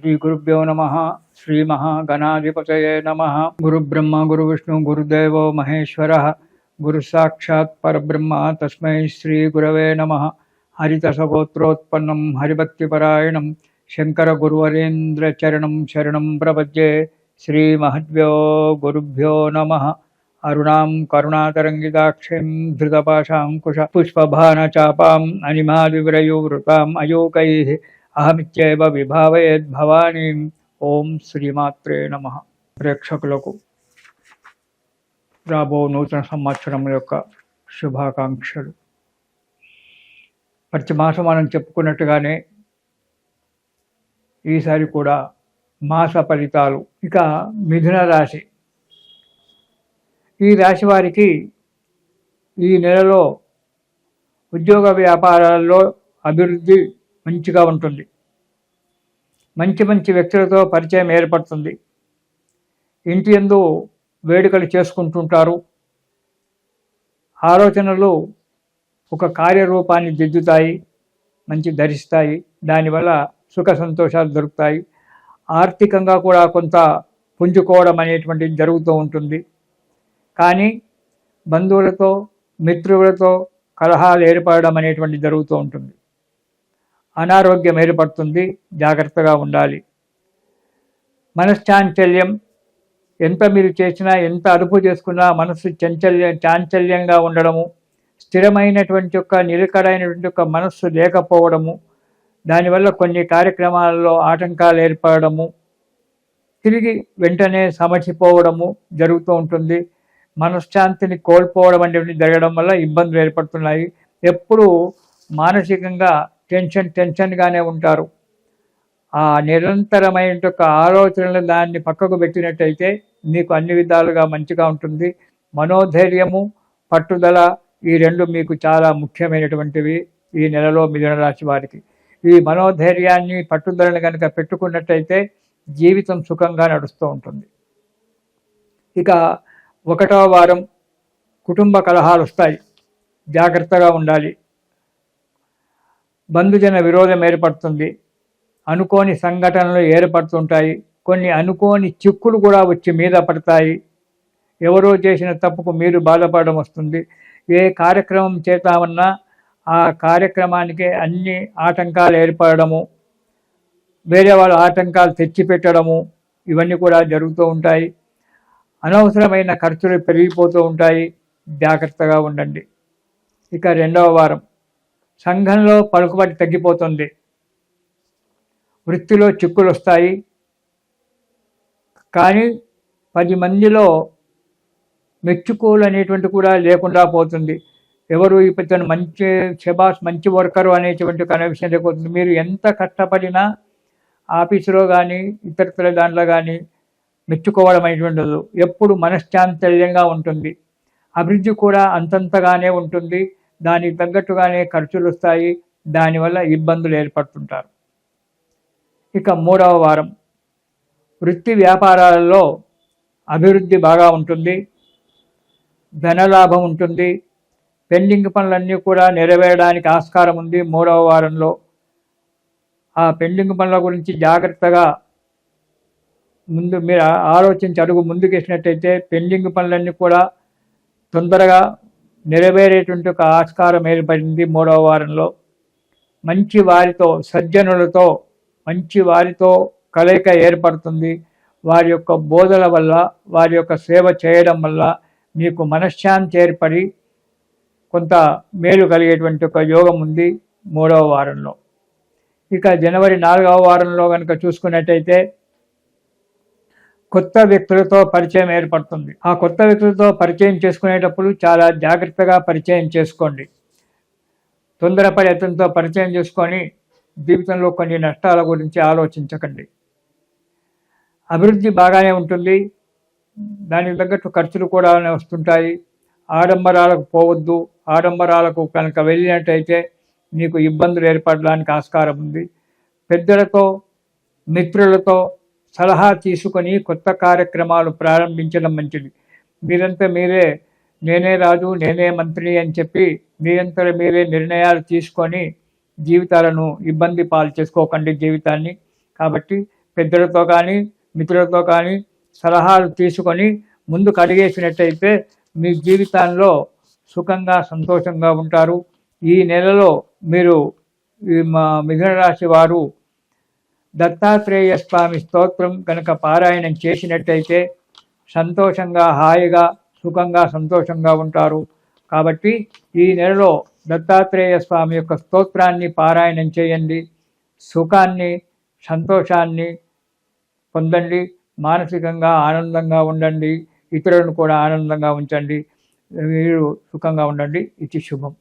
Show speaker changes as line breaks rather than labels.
శ్రీ గురుభ్యో నమః. శ్రీ మహాగణాధిపతయే నమః. గురుబ్రహ్మ గురువిష్ణు గురుదేవో మహేశ్వరః. గురు సాక్షాత్ పరబ్రహ్మ తస్మై శ్రీ గురవే నమః. హరితసగోత్రోత్పన్నం హరిభక్తిపరాయణం శంకర గురువరేంద్ర చరణం శరణం ప్రపద్యే. శ్రీ మహద్భ్యో గురుభ్యో నమః. అరుణాం కరుణాతరంగితాక్షిం ధృతపాశాంకుశ పుష్పభానచాపాం అనిమాదివ్రయూవృతాం అయోకైః అహమిత్యేవ విభావయేద్భవానీం. ఓం శ్రీమాత్రే నమః. ప్రేక్షకులకు రాబో నూతన సంవత్సరం యొక్క శుభాకాంక్షలు. ప్రతి మాసం మనం చెప్పుకున్నట్టుగానే ఈసారి కూడా మాస ఫలితాలు. ఇక మిథున రాశి, ఈ రాశి వారికి ఈ నెలలో ఉద్యోగ వ్యాపారాల్లో అభివృద్ధి మంచిగా ఉంటుంది. మంచి మంచి వ్యక్తులతో పరిచయం ఏర్పడుతుంది. ఇంటి యందు వేడుకలు చేసుకుంటుంటారు. ఆలోచనలు ఒక కార్యరూపాన్ని దిద్దుతాయి, మంచి ధరిస్తాయి. దానివల్ల సుఖ సంతోషాలు దొరుకుతాయి. ఆర్థికంగా కూడా కొంత పుంజుకోవడం అనేటువంటిది జరుగుతూ ఉంటుంది. కానీ బంధువులతో మిత్రులతో కలహాలు ఏర్పడడం అనేటువంటి జరుగుతూ ఉంటుంది. అనారోగ్యం ఏర్పడుతుంది, జాగ్రత్తగా ఉండాలి. మనశ్చాంచల్యం, ఎంత మీరు చేసినా ఎంత అదుపు చేసుకున్నా మనస్సు చాంచల్యంగా ఉండడము, స్థిరమైనటువంటి యొక్క నిలకడైనటువంటి యొక్క మనస్సు లేకపోవడము, దానివల్ల కొన్ని కార్యక్రమాలలో ఆటంకాలు ఏర్పడము, తిరిగి వెంటనే సమర్చిపోవడము జరుగుతూ ఉంటుంది. మనశ్శాంతిని కోల్పోవడం అనేవి జరగడం వల్ల ఇబ్బందులు ఏర్పడుతున్నాయి. ఎప్పుడూ మానసికంగా టెన్షన్గానే ఉంటారు. ఆ నిరంతరమైన ఆలోచనలు దాన్ని పక్కకు పెట్టినట్టయితే మీకు అన్ని విధాలుగా మంచిగా ఉంటుంది. మనోధైర్యము, పట్టుదల, ఈ రెండు మీకు చాలా ముఖ్యమైనటువంటివి ఈ నెలలో మిథున రాశి వారికి. ఈ మనోధైర్యాన్ని పట్టుదలను కనుక పెట్టుకున్నట్టయితే జీవితం సుఖంగా నడుస్తూ ఉంటుంది. ఇక 1వ వారం కుటుంబ కలహాలు వస్తాయి, జాగ్రత్తగా ఉండాలి. బంధుజన విరోధం ఏర్పడుతుంది. అనుకోని సంఘటనలు ఏర్పడుతుంటాయి. కొన్ని అనుకోని చిక్కులు కూడా వచ్చి మీద పడతాయి. ఎవరో చేసిన తప్పుకు మీరు బాధపడడం వస్తుంది. ఏ కార్యక్రమం చేద్దామన్నా ఆ కార్యక్రమానికి అన్ని ఆటంకాలు ఏర్పడము, వేరే వాళ్ళ ఆటంకాలు తెచ్చిపెట్టడము, ఇవన్నీ కూడా జరుగుతూ ఉంటాయి. అనవసరమైన ఖర్చులు పెరిగిపోతూ ఉంటాయి. జాగ్రత్తగా ఉండండి. ఇక 2వ వారం సంఘంలో పలుకుబడి తగ్గిపోతుంది. వృత్తిలో చిక్కులు వస్తాయి. కానీ 10 మందిలో మెచ్చుకోలు అనేటువంటి కూడా లేకుండా పోతుంది. ఎవరు ఇతను మంచి శబాస్, మంచి వర్కరు అనేటువంటి విషయం లేకపోతుంది. మీరు ఎంత కష్టపడినా ఆఫీసులో కానీ ఇతర దాంట్లో కానీ మెచ్చుకోవడం అనేటువంటి ఉండదు. ఎప్పుడు మనశ్చాంచల్యంగా ఉంటుంది. అభివృద్ధి కూడా అంతంతగానే ఉంటుంది. దానికి తగ్గట్టుగానే ఖర్చులు వస్తాయి. దానివల్ల ఇబ్బందులు ఏర్పడుతుంటారు. ఇక 3వ వారం వృత్తి వ్యాపారాలలో అభివృద్ధి బాగా ఉంటుంది. ధనలాభం ఉంటుంది. పెండింగ్ పనులన్నీ కూడా నెరవేరడానికి ఆస్కారం ఉంది 3వ వారంలో. ఆ పెండింగ్ పనుల గురించి జాగ్రత్తగా మీరు ఆలోచించి అడుగు ముందుకేసినట్టయితే పెండింగ్ పనులన్నీ కూడా తొందరగా నెరవేరేటువంటి ఒక ఆస్కారం ఏర్పడింది 3వ వారంలో. మంచి వారితో, సజ్జనులతో, మంచి వారితో కలయిక ఏర్పడుతుంది. వారి యొక్క బోధల వల్ల, వారి యొక్క సేవ చేయడం వల్ల మీకు మనశ్శాంతి ఏర్పడి కొంత మేలు కలిగేటువంటి ఒక యోగం ఉంది 3వ వారంలో. ఇక జనవరి 4వ వారంలో కనుక చూసుకున్నట్టయితే కొత్త వ్యక్తులతో పరిచయం ఏర్పడుతుంది. ఆ కొత్త వ్యక్తులతో పరిచయం చేసుకునేటప్పుడు చాలా జాగ్రత్తగా పరిచయం చేసుకోండి. తొందరపడి అతనితో పరిచయం చేసుకొని జీవితంలో కొన్ని నష్టాల గురించి ఆలోచించకండి. అభివృద్ధి బాగానే ఉంటుంది. దానికి తగ్గట్టు ఖర్చులు కూడా వస్తుంటాయి. ఆడంబరాలకు పోవద్దు. ఆడంబరాలకు కనుక వెళ్ళినట్టయితే మీకు ఇబ్బందులు ఏర్పడడానికి ఆస్కారం ఉంది. పెద్దలతో, మిత్రులతో సలహా తీసుకొని కొత్త కార్యక్రమాలు ప్రారంభించడం మంచిది. మీరంతా మీరే నేనే రాజు, నేనే మంత్రి అని చెప్పి మీరంతా మీరే నిర్ణయాలు తీసుకొని జీవితాలను ఇబ్బంది పాలు చేసుకోకండి జీవితాన్ని. కాబట్టి పెద్దలతో కానీ మిత్రులతో కానీ సలహాలు తీసుకొని ముందుకు అడిగేసినట్టయితే మీ జీవితాల్లో సుఖంగా సంతోషంగా ఉంటారు. ఈ నెలలో మీరు మా మిథున రాశి వారు దత్తాత్రేయ స్వామి స్తోత్రం కనుక పారాయణం చేసినట్టయితే సంతోషంగా హాయిగా సుఖంగా సంతోషంగా ఉంటారు. కాబట్టి ఈ నెలలో దత్తాత్రేయ స్వామి యొక్క స్తోత్రాన్ని పారాయణం చేయండి. సుఖాన్ని సంతోషాన్ని పొందండి. మానసికంగా ఆనందంగా ఉండండి. ఇతరులను కూడా ఆనందంగా ఉంచండి. మీరు సుఖంగా ఉండండి. ఇది శుభం.